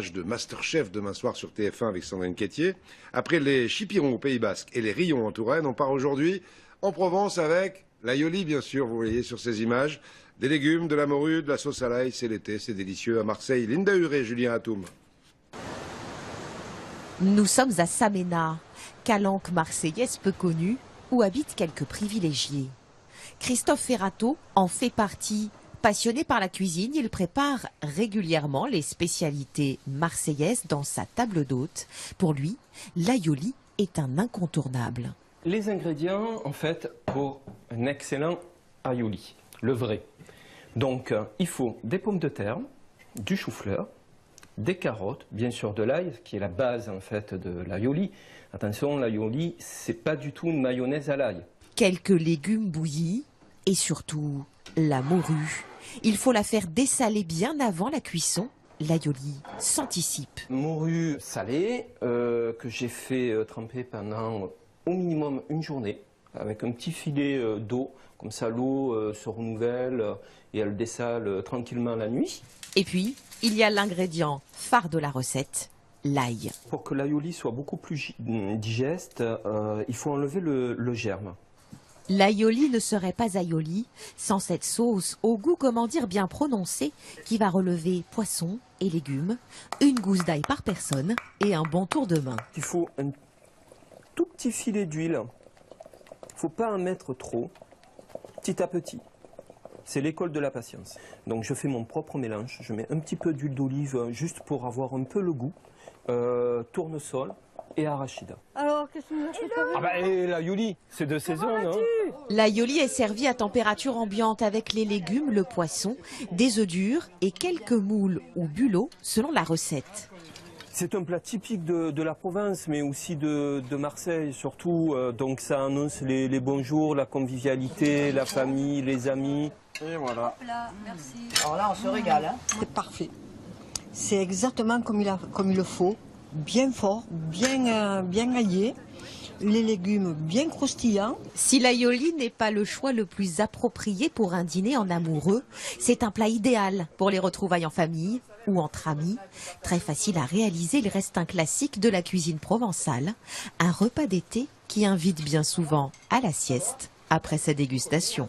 match de Masterchef demain soir sur TF1 avec Sandrine Quétier. Après les chipirons au Pays Basque et les rillons en Touraine, on part aujourd'hui en Provence avec l'aïoli, bien sûr, vous voyez sur ces images. Des légumes, de la morue, de la sauce à l'ail, c'est l'été, c'est délicieux. À Marseille, Linda Huré, Julien Atoum. Nous sommes à Samena, calanque marseillaise peu connue, où habitent quelques privilégiés. Christophe Ferrato en fait partie. Passionné par la cuisine, il prépare régulièrement les spécialités marseillaises dans sa table d'hôte. Pour lui, l'aïoli est un incontournable. Les ingrédients, en fait, pour un excellent aioli, le vrai. Donc, il faut des pommes de terre, du chou-fleur, des carottes, bien sûr de l'ail, qui est la base, en fait, de l'aïoli. Attention, l'aïoli, c'est pas du tout une mayonnaise à l'ail. Quelques légumes bouillis et surtout la morue. Il faut la faire dessaler bien avant la cuisson. L'aïoli s'anticipe. Morue salée, que j'ai fait tremper pendant au minimum une journée, avec un petit filet d'eau. Comme ça, l'eau se renouvelle et elle dessale tranquillement la nuit. Et puis, il y a l'ingrédient phare de la recette, l'ail. Pour que l'aïoli soit beaucoup plus digeste, il faut enlever le germe. L'aïoli ne serait pas aioli sans cette sauce au goût, comment dire, bien prononcé, qui va relever poisson et légumes, une gousse d'ail par personne et un bon tour de main. Il faut un tout petit filet d'huile, il ne faut pas en mettre trop, petit à petit. C'est l'école de la patience. Donc je fais mon propre mélange, je mets un petit peu d'huile d'olive juste pour avoir un peu le goût, tournesol et arachide. Alors, qu'est-ce que vous avez préparé? Ah bah l'aïoli, c'est de saison, non? L'aïoli est servi à température ambiante avec les légumes, le poisson, des œufs durs et quelques moules ou bulots selon la recette. C'est un plat typique de la province, mais aussi de Marseille surtout. Donc ça annonce les bons jours, la convivialité, la famille, les amis. Et voilà. Merci. Alors là, on se régale. Hein. C'est parfait. C'est exactement comme il le faut. Bien fort, bien aillé. Les légumes bien croustillants. Si l'aïoli n'est pas le choix le plus approprié pour un dîner en amoureux, c'est un plat idéal pour les retrouvailles en famille ou entre amis. Très facile à réaliser, il reste un classique de la cuisine provençale, un repas d'été qui invite bien souvent à la sieste après sa dégustation.